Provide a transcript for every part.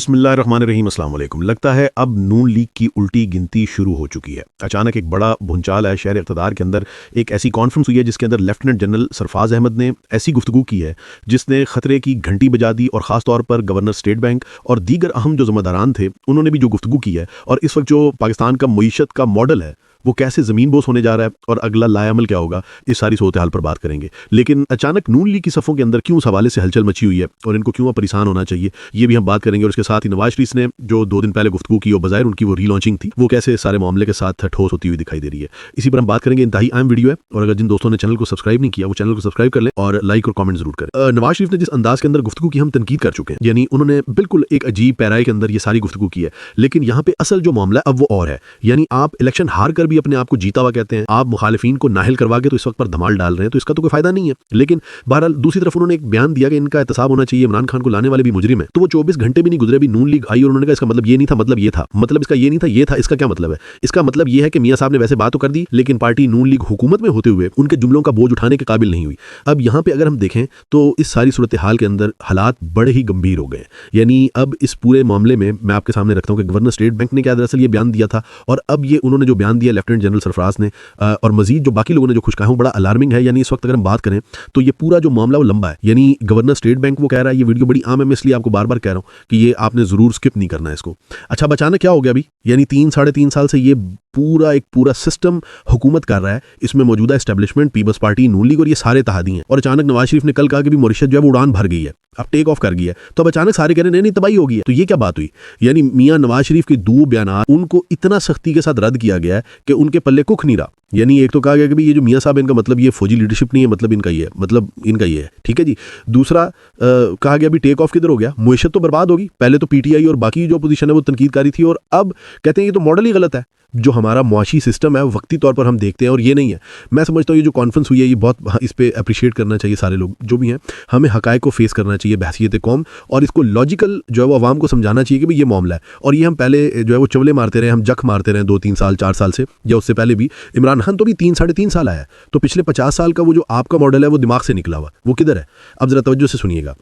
بسم اللہ الرحمن الرحیم السلام علیکم۔ لگتا ہے اب نون لیگ کی الٹی گنتی شروع ہو چکی ہے۔ اچانک ایک بڑا بھونچال ہے شہر اقتدار کے اندر۔ ایک ایسی کانفرنس ہوئی ہے جس کے اندر لیفٹیننٹ جنرل سرفراز احمد نے ایسی گفتگو کی ہے جس نے خطرے کی گھنٹی بجا دی، اور خاص طور پر گورنر اسٹیٹ بینک اور دیگر اہم جو ذمہ داران تھے انہوں نے بھی جو گفتگو کی ہے، اور اس وقت جو پاکستان کا معیشت کا ماڈل ہے وہ کیسے زمین بوس ہونے جا رہا ہے اور اگلا لائے عمل کیا ہوگا، اس ساری صورتحال پر بات کریں گے۔ لیکن اچانک نون لیگ کی صفوں کے اندر کیوں اس حوالے سے ہلچل مچی ہوئی ہے اور ان کو کیوں پریشان ہونا چاہیے، یہ بھی ہم بات کریں گے۔ اور اس کے ساتھ ہی نواز شریف نے جو 2 دن پہلے گفتگو کی اور بظاہر ان کی وہ ری لانچنگ تھی، وہ کیسے سارے معاملے کے ساتھ ٹھوس ہوتی ہوئی دکھائی دے رہی ہے، اسی پر ہم بات کریں گے۔ انتہائی اہم ویڈیو ہے، اور اگر جن دوستوں نے چینل کو سبسکرائب نہیں کیا وہ چینل کو سبسکرائب کر لیں اور لائک اور کامنٹ ضرور کریں۔ نواز شریف نے جس انداز کے اندر گفتگو کی ہم تنقید کر چکے ہیں، یعنی انہوں نے بالکل ایک عجیب پیرائی کے اندر یہ ساری گفتگو کی ہے، لیکن یہاں پہ اصل جو معاملہ ہے اب وہ اور ہے۔ یعنی آپ الیکشن ہار کر بھی اپنے آپ کو جیتا ہوا کہتے ہیں، آپ مخالفین کو نااہل کروا کے تو اس وقت پر دھمال ڈال رہے ہیں، تو اس کا تو کوئی فائدہ نہیں ہے۔ لیکن بہرحال دوسری طرف انہوں نے ایک بیان دیا کہ ان کا احتساب ہونا چاہیے، عمران خان کو لانے والے بھی مجرم ہیں، تو وہ 24 گھنٹے بھی نہیں گزرے، بھی نون لیگ آئی اور انہوں نے کہا اس کا مطلب یہ نہیں تھا، مطلب یہ تھا، مطلب اس کا یہ نہیں تھا، یہ تھا، اس کا کیا مطلب ہے؟ اس کا مطلب یہ ہے کہ میاں صاحب نے ویسے بات تو کر دی، لیکن پارٹی نون لیگ حکومت میں ہوتے ہوئے ان کے جملوں کا بوجھ اٹھانے کے قابل نہیں ہوئی۔ اب یہاں پہ اگر ہم دیکھیں تو اس ساری صورتحال کے اندر حالات بڑے ہی گمبھیر ہو گئے۔ یعنی اب اس پورے معاملے میں میں آپ کے سامنے رکھتا ہوں کہ گورنر اسٹیٹ بینک نے کیا دراصل یہ بیان دیا تھا، اور اب یہ انہوں نے جو بیان دیا لیفٹیننٹ جنرل سرفراز نے، اور مزید جو باقی لوگوں نے جو کچھ کہا وہ بڑا الارمنگ ہے۔ یعنی اس وقت اگر ہم بات کریں تو یہ پورا جو معاملہ وہ لمبا ہے۔ یعنی گورنر اسٹیٹ بینک وہ کہہ رہا ہے، یہ ویڈیو بڑی عام ہے، میں اس لیے آپ کو بار بار کہہ رہا ہوں کہ یہ آپ نے ضرور سکپ نہیں کرنا ہے اس کو۔ اچھا بچانا کیا ہو گیا ابھی؟ یعنی 3-3.5 سال سے یہ پورا سسٹم حکومت کر رہا ہے، اس میں موجودہ اسٹیبلشمنٹ، پیپلز پارٹی، نون لیگ اور یہ سارے اتحادی ہیں، اور اچانک نواز شریف نے کل کہا کہ بھی موریشس جو ہے وہ اڑان بھر گئی ہے، اب ٹیک آف کر گئی ہے، تو اب اچانک سارے کہہ رہے ہیں نہیں تباہی ہو گئی ہے، تو یہ کیا بات ہوئی؟ یعنی میاں نواز شریف کے 2 بیانات ان کو اتنا سختی کے ساتھ رد کیا گیا ہے کہ ان کے پلے کخ نہیں رہا۔ یعنی ایک تو کہا گیا کہ یہ جو میاں صاحب ان کا مطلب یہ فوجی لیڈرشپ نہیں ہے، مطلب ان کا یہ ہے، مطلب ان کا یہ ہے، ٹھیک ہے جی۔ دوسرا کہا گیا بھی ٹیک آف کدھر ہو گیا، معیشت تو برباد ہوگی۔ پہلے تو پی ٹی آئی اور باقی جو اپوزیشن ہے وہ تنقید کاری تھی، اور اب کہتے ہیں یہ تو ماڈل ہی غلط ہے، جو ہمارا معاشی سسٹم ہے وقتی طور پر ہم دیکھتے ہیں اور یہ نہیں ہے۔ میں سمجھتا ہوں یہ جو کانفرنس ہوئی ہے یہ بہت اس پہ اپریشیٹ کرنا چاہیے، سارے لوگ جو بھی ہیں، ہمیں حقائق کو فیس کرنا چاہیے بحیثیت قوم، اور اس کو لاجیکل جو ہے وہ عوام کو سمجھانا چاہیے کہ بھئی یہ معاملہ ہے۔ اور یہ ہم پہلے جو ہے وہ چولے مارتے رہے، ہم جک مارتے رہے 2-3 سال 4 سال سے، یا اس سے پہلے بھی۔ عمران خان تو بھی 3-3.5 سال آیا ہے، تو پچھلے 50 سال کا وہ جو آپ کا ماڈل ہے وہ دماغ سے نکلا ہوا، وہ کدھر ہے؟ اب ذرا توجہ سے سنیے گا۔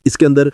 اس کے اندر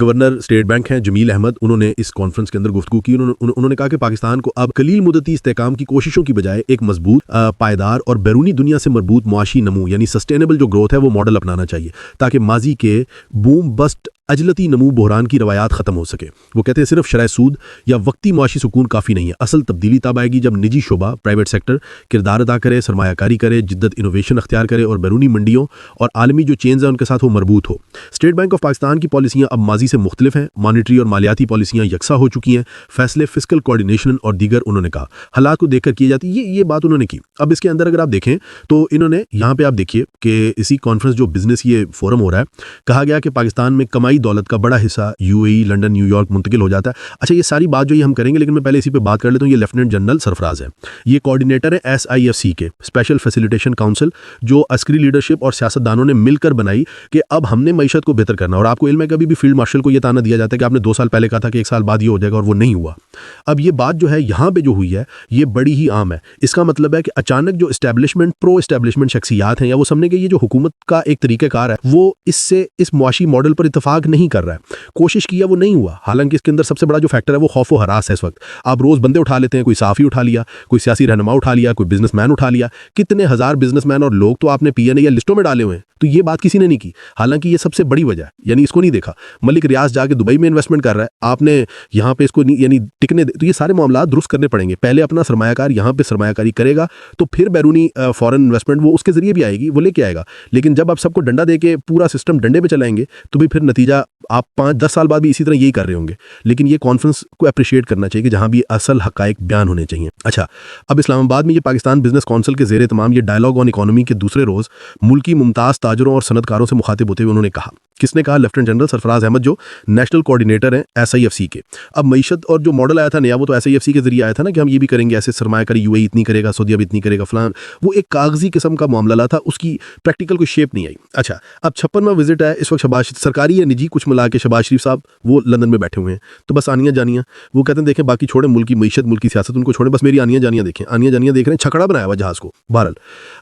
گورنر اسٹیٹ بینک ہیں جمیل احمد، انہوں نے اس کانفرنس کے اندر گفتگو کی۔ انہوں نے کہا کہ پاکستان کو اب قلیل مدتی استحکام کی کوششوں کی بجائے ایک مضبوط، پائیدار اور بیرونی دنیا سے مربوط معاشی نمو یعنی سسٹینیبل جو گروتھ ہے وہ ماڈل اپنانا چاہیے، تاکہ ماضی کے بوم بسٹ عجلتی نمو بحران کی روایات ختم ہو سکے۔ وہ کہتے ہیں صرف شرح سود یا وقتی معاشی سکون کافی نہیں ہے، اصل تبدیلی تب آئے گی جب نجی شعبہ، پرائیویٹ سیکٹر کردار ادا کرے، سرمایہ کاری کرے، جدت انوویشن اختیار کرے، اور بیرونی منڈیوں اور عالمی جو چینز ہیں ان کے ساتھ وہ مربوط ہو۔ اسٹیٹ بینک آف پاکستان کی پالیسیاں اب ماضی سے مختلف ہیں، مانیٹری اور مالیاتی پالیسیاں یکساں ہو چکی ہیں، فیصلے فسکل کوارڈینیشن اور دیگر انہوں نے کہا حالات کو دیکھ کر کی جاتی ہے، یہ بات انہوں نے کی۔ اب اس کے اندر اگر آپ دیکھیں تو انہوں نے یہاں پہ آپ دیکھیے کہ اسی کانفرنس جو بزنس یہ فورم ہو رہا ہے، کہا گیا کہ پاکستان میں کمائی دولت کا بڑا حصہ you a E, London, new York منتقل ہو جاتا ہے۔ اچھا یہ ساری بات جو یہ ہم کریں گے، لیکن میں پہلے اسی پہ بات کر لیتا ہوں۔ یہ لیفٹیننٹ جنرل سرفراز ہے، یہ کوارڈینیٹر ہے SIFC کے، اسپیشل فیسیلیٹیشن کاؤنسل، جو عسکری لیڈرشپ اور سیاستدانوں نے مل کر بنائی کہ اب ہم نے معیشت کو بہتر کرنا۔ اور آپ کو علم ہے کہ ابھی بھی فیلڈ مارشل کو یہ تانا دیا جاتا ہے کہ آپ نے 2 سال پہلے کہا تھا کہ 1 سال بعد یہ ہو جائے گا، اور وہ نہیں ہوا۔ اب یہ بات جو ہے یہاں پہ جو ہوئی ہے یہ بڑی ہی عام ہے۔ اس کا مطلب ہے کہ اچانک جو اسٹیبلشمنٹ، پرو اسٹیبلشمنٹ شخصیات ہیں، یا وہ سمجھنے کہ یہ جو حکومت کا ایک طریقہ کار ہے وہ اس معاشی ماڈل پر اتفاق نہیں کر رہا ہے، کوشش کیا وہ نہیں ہوا۔ حالانکہ اس کے اندر سب سے بڑا جو فیکٹر ہے وہ خوف و ہراس ہے۔ اس وقت آپ روز بندے اٹھا لیتے ہیں، کوئی صحافی اٹھا لیا، کوئی سیاسی رہنما اٹھا لیا، کوئی بزنس مین اٹھا لیا، کتنے ہزار بزنس مین اور لوگ تو آپ نے PNA یا لسٹوں میں ڈالے ہوئے ہیں، تو یہ بات کسی نے نہیں کی۔ حالانکہ یہ سب سے بڑی وجہ ہے، یعنی اس کو نہیں دیکھا۔ ملک ریاض جا کے دبئی میں انویسٹمنٹ کر رہا ہے، آپ نے یہاں پہ اس کو یعنی ٹکنے تو یہ سارے معاملات درست کرنے پڑیں گے۔ پہلے اپنا سرمایہ کار یہاں پہ سرمایہ کاری کرے گا تو پھر بیرونی فورن انویسٹمنٹ وہ اس کے ذریعے بھی آئے گی، وہ لے کے آئے گا۔ لیکن جب آپ سب کو ڈنڈا دے کے پورا سسٹم ڈنڈے پہ چلائیں گے تو بھی پھر نتیجہ آپ 5-10 سال بعد بھی اسی طرح یہی کر رہے ہوں گے۔ لیکن یہ کانفرنس کو اپریشیٹ کرنا چاہیے کہ جہاں بھی اصل حقائق بیان ہونے چاہیے۔ اچھا اب اسلام آباد میں یہ پاکستان بزنس کونسل کے زیر اہتمام یہ ڈائلاگ آن اکانومی کے دوسرے روز ملکی ممتاز تاجروں اور صنعت کاروں سے مخاطب ہوتے ہوئے انہوں نے کہا، کس نے کہا؟ لیفٹیننٹ جنرل سرفراز احمد جو نیشنل کوارڈینیٹر ہیں SIFC کے۔ اب معیشت اور جو ماڈل آیا تھا نیا وہ تو SIFC کے ذریعے آیا تھا نا، کہ ہم یہ بھی کریں گے، ایسے سرمایہ کاری UAE اتنی کرے گا، سعودی عرب اتنی کرے گا، فلان، وہ ایک کاغذی قسم کا معاملہ تھا، اس کی پریکٹیکل کوئی شیپ نہیں آئی۔ اچھا اب 56واں وزٹ ہے اس وقت، شباز سرکاری یا نجی جی کچھ ملا کے شہباز شریف صاحب وہ لندن میں بیٹھے ہوئے ہیں، تو بس آنیاں جانیاں وہ کہتے ہیں دیکھیں باقی چھوڑیں، ملک کی معیشت ملک کی سیاست ان کو چھوڑیں، بس میری آنیاں جانیاں دیکھیں، آنیاں جانیاں دیکھ رہے ہیں، چھکڑا بنایا ہوا جہاز کو بہرحال۔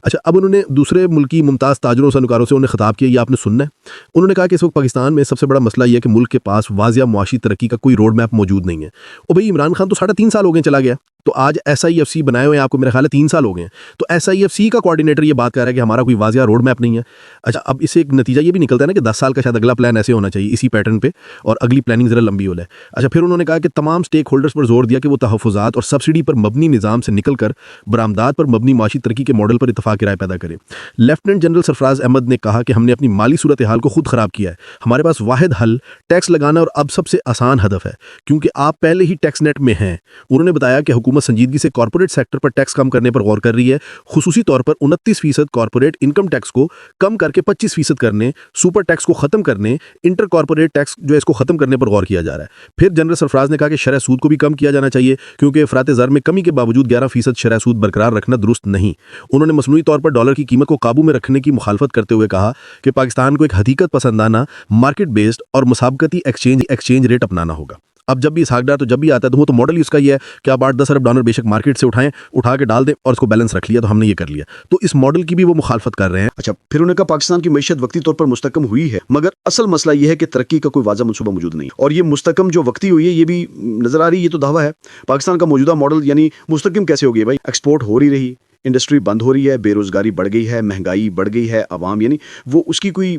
اچھا اب انہوں نے دوسرے ملکی ممتاز تاجروں سنکاروں سے انہیں خطاب کیا، یہ آپ نے سننا ہے۔ انہوں نے کہا کہ اس وقت پاکستان میں سب سے بڑا مسئلہ یہ ہے کہ ملک کے پاس واضح معاشی ترقی کا کوئی روڈ میپ موجود نہیں ہے۔ اور بھئی عمران خان تو 3.5 سال ہو گئے چلا گیا، تو آج ایس آئی ایف سی بنائے ہوئے ہیں آپ کو میرے خیال ہے 3 سال ہو گئے ہیں، تو ایس آئی ایف سی کا کوارڈینیٹر یہ بات کر رہا ہے کہ ہمارا کوئی واضح روڈ میپ نہیں ہے۔ اچھا اب اس سے ایک نتیجہ یہ بھی نکلتا ہے نا کہ 10 سال کا شاید اگلا پلان ایسے ہونا چاہیے اسی پیٹرن پہ، اور اگلی پلاننگ ذرا لمبی ہو جائے۔ اچھا پھر انہوں نے کہا کہ تمام سٹیک ہولڈرز پر زور دیا کہ وہ تحفظات اور سبسڈی پر مبنی نظام سے نکل کر برآمدات پر مبنی معاشی ترقی کے ماڈل پر اتفاق رائے پیدا کرے۔ لیفٹیننٹ جنرل سرفراز احمد نے کہا کہ ہم نے اپنی مالی صورتحال کو خود خراب کیا ہے، ہمارے پاس واحد حل ٹیکس لگانا اور اب سب سے آسان ہدف ہے کیونکہ آپ پہلے ہی ٹیکس نیٹ میں ہیں۔ انہوں نے بتایا کہ حکومت سنجیدگی سے کارپوریٹ سیکٹر پر ٹیکس کم کرنے پر غور کر رہی ہے، خصوصی طور پر 29% کارپوریٹ انکم ٹیکس کو کم کر کے 25% کرنے، سپر ٹیکس کو ختم کرنے، انٹر کارپوریٹ ٹیکس جو ہے اس کو ختم کرنے پر غور کیا جا رہا ہے۔ پھر جنرل سرفراز نے کہا کہ شرح سود کو بھی کم کیا جانا چاہیے کیونکہ افراط زر میں کمی کے باوجود 11% شرح سود برقرار رکھنا درست نہیں۔ انہوں نے مصنوعی طور پر ڈالر کی قیمت کو قابو میں رکھنے کی مخالفت کرتے ہوئے کہا کہ پاکستان کو ایک حقیقت پسندانہ مارکیٹ بیسڈ اور مسابقتی ایکسچینج ریٹ اپنانا ہوگا۔ اب جب بھی اسحاق ڈار تو جب بھی آتا ہے تو وہ تو ماڈل ہی اس کا یہ ہے کہ آپ 8-10 ارب ڈالر بے شک مارکیٹ سے اٹھا کے ڈال دیں اور اس کو بیلنس رکھ لیا، تو ہم نے یہ کر لیا، تو اس ماڈل کی بھی وہ مخالفت کر رہے ہیں۔ اچھا پھر انہوں نے کہا پاکستان کی معیشت وقتی طور پر مستحکم ہوئی ہے، مگر اصل مسئلہ یہ ہے کہ ترقی کا کوئی واضح منصوبہ موجود نہیں، اور یہ مستحکم جو وقتی ہوئی ہے یہ بھی نظر آ رہی ہے، یہ تو دعویٰ ہے پاکستان کا موجودہ ماڈل یعنی مستحکم کیسے ہو گئی ہے بھائی؟ ایکسپورٹ ہو رہی رہی، انڈسٹری بند ہو رہی ہے، بے روزگاری بڑھ گئی ہے، مہنگائی بڑھ گئی ہے، عوام یعنی وہ اس کی کوئی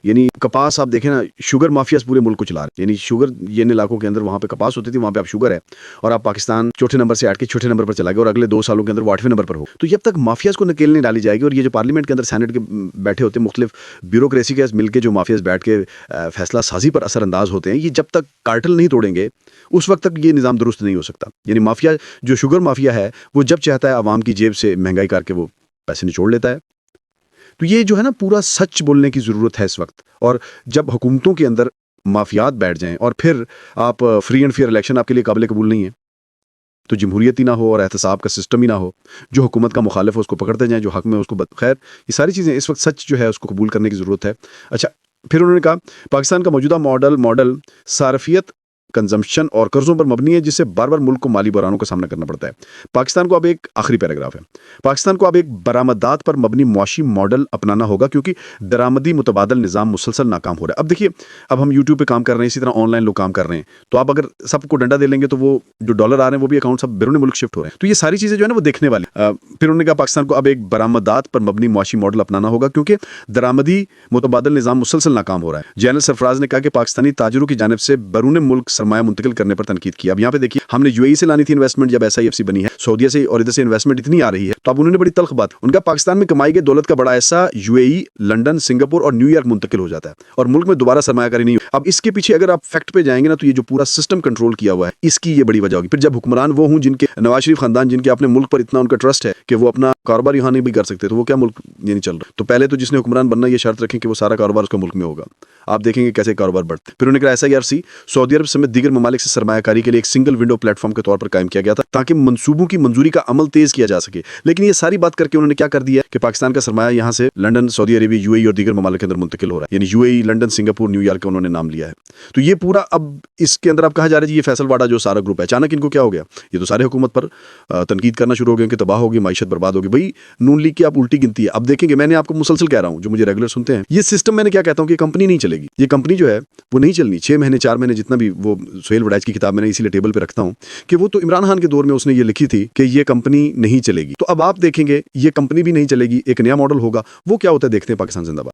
یعنی کپاس آپ دیکھیں نا، شوگر مافیاز پورے ملک کو چلا رہے ہیں، یعنی شوگر جن علاقوں کے اندر وہاں پہ کپاس ہوتی تھی وہاں پہ اب شوگر ہے، اور آپ پاکستان چوتھے نمبر سے ہٹ کے چھٹے نمبر پر چلا گیا اور اگلے 2 سالوں کے اندر وہ 8ویں نمبر پر ہو، تو جب تک مافیاز کو نکیل نہیں ڈالی جائے گی، اور یہ جو پارلیمنٹ کے اندر سینٹ کے بیٹھے ہوتے ہیں مختلف بیوروکریسی کے مل کے جو مافیاز بیٹھ کے فیصلہ سازی پر اثر انداز ہوتے ہیں، یہ جب تک کارٹل نہیں توڑیں گے اس وقت تک یہ نظام درست نہیں ہو سکتا۔ یعنی مافیا جو شوگر مافیا ہے وہ جب چاہتا ہے عوام کی جیب سے مہنگائی کر کے وہ پیسے نچوڑ لیتا ہے، تو یہ جو ہے نا پورا سچ بولنے کی ضرورت ہے اس وقت، اور جب حکومتوں کے اندر مافیات بیٹھ جائیں اور پھر آپ فری اینڈ فیئر الیکشن آپ کے لیے قابل قبول نہیں ہے، تو جمہوریت ہی نہ ہو اور احتساب کا سسٹم ہی نہ ہو، جو حکومت کا مخالف ہے اس کو پکڑتے جائیں، جو حق میں اس کو خیر یہ ساری چیزیں اس وقت سچ جو ہے اس کو قبول کرنے کی ضرورت ہے۔ اچھا پھر انہوں نے کہا پاکستان کا موجودہ ماڈل صارفیت، کنزمپشن اور قرضوں پر مبنی ہے، جس سے بار بار ملک کو مالی بحرانوں کا سامنا کرنا پڑتا ہے۔ پاکستان کو اب ایک آخری پیراگراف ہے، پاکستان کو اب ایک برآمدات پر مبنی معاشی ماڈل اپنانا ہوگا کیونکہ درآمدی متبادل نظام مسلسل ناکام ہو رہا ہے۔ اب دیکھیے اب ہم یوٹیوب پہ کام کر رہے ہیں، اسی طرح آن لائن لوگ کام کر رہے ہیں، تو آپ اگر سب کو ڈنڈا دے لیں گے تو وہ جو ڈالر آ رہے ہیں وہ بھی اکاؤنٹ سب بیرون ملک شفٹ ہو رہے ہیں، تو یہ ساری چیزیں جو ہے نا وہ دیکھنے والی۔ پھر انہوں نے کہا پاکستان کو اب ایک برآمدات پر مبنی معاشی ماڈل اپنانا ہوگا کیونکہ درآمدی متبادل نظام مسلسل ناکام ہو رہا ہے۔ جنرل سرفراز نے کہا کہ پاکستانی تاجروں کی جانب سے بیرون ملک سرمایہ منتقل کرنے پر تنقید کی۔ اب یہاں پہ دیکھیے ہم نے یو اے ای سے لانی تھی انویسٹمنٹ جب ایس آئی ایف سی بنی ہے، سعودیہ سے اور ادھر سے انویسٹمنٹ اتنی آ رہی ہے، تو اب انہوں نے بڑی تلخ بات، ان کا پاکستان میں کمائی گئی دولت کا بڑا حصہ you a E, London, Singapore اور نیو یارک منتقل ہو جاتا ہے اور ملک میں دوبارہ سرمایہ کاری نہیں۔ اب اس کے پیچھے اگر آپ فیکٹ پہ جائیں گے نا تو یہ جو پورا سسٹم کنٹرول کیا ہوا ہے اس کی یہ بڑی وجہ ہوگی۔ پھر جب حکمران وہ ہوں جن کے نواز شریف خاندان جن کے اپنے ملک پر اتنا ان کا ٹرسٹ ہے کہ وہ اپنا کاروبار یہاں نہیں بھی کر سکتے، تو وہ کیا ملک یعنی چل رہا ہے؟ تو پہلے تو جس نے حکمران بننا یہ شرط رکھیں کہ وہ سارا کاروبار اس کا ملک میں ہوگا، آپ دیکھیں گے کیسے کاروبار بڑھتے۔ پھر انہوں نے کہا ایس آئی آر سی سعودی عرب سمیت دیگر ممالک سے سرمایہ کاری کے لیے ایک سنگل ونڈو پلیٹ فارم کے طور پر قائم کیا گیا تھا تاکہ منصوبوں کی منظوری کا عمل تیز کیا جا سکے، لیکن یہ ساری بات کر کے انہوں نے کیا کر دیا کہ پاکستان کا سرمایہ یہاں سے لندن، سعودی عربیہ، یو اے ای اور دیگر ممالک کے اندر منتقل ہو رہا ہے، یعنی you a E, London, Singapore, new York کا انہوں نے نام لیا ہے۔ تو یہ پورا اب اس کے اندر اب کہا جا رہا ہے جی یہ فیصل واڑہ جو سارا گروپ ہے اچانک ان کو کیا ہو گیا، یہ تو سارے حکومت پر تنقید کرنا شروع ہو گئے کہ تباہ ہوگی، معیشت برباد ہوگی۔ بھائی نون لیگ کی آپ الٹی گنتی ہے۔ اب دیکھیں گے، میں نے آپ کو مسلسل کہہ رہا ہوں جو مجھے ریگولر سنتے ہیں، یہ سسٹم میں نے کیا کہتا ہوں کہ کمپنی نہیں چلے گی، یہ کمپنی جو ہے وہ نہیں چلنی 6 مہینے 4 مہینے جتنا بھی، وہ سہیل وڈائچ کی کتاب میں نے اسی لیے ٹیبل پہ رکھتا ہوں کہ وہ تو عمران خان کے دور میں اس نے یہ لکھی تھی کہ یہ کمپنی نہیں چلے گی، تو اب آپ دیکھیں گے یہ کمپنی بھی نہیں چلے گی، ایک نیا ماڈل ہوگا، وہ کیا ہوتا ہے دیکھتے ہیں۔ پاکستان زندہ باد۔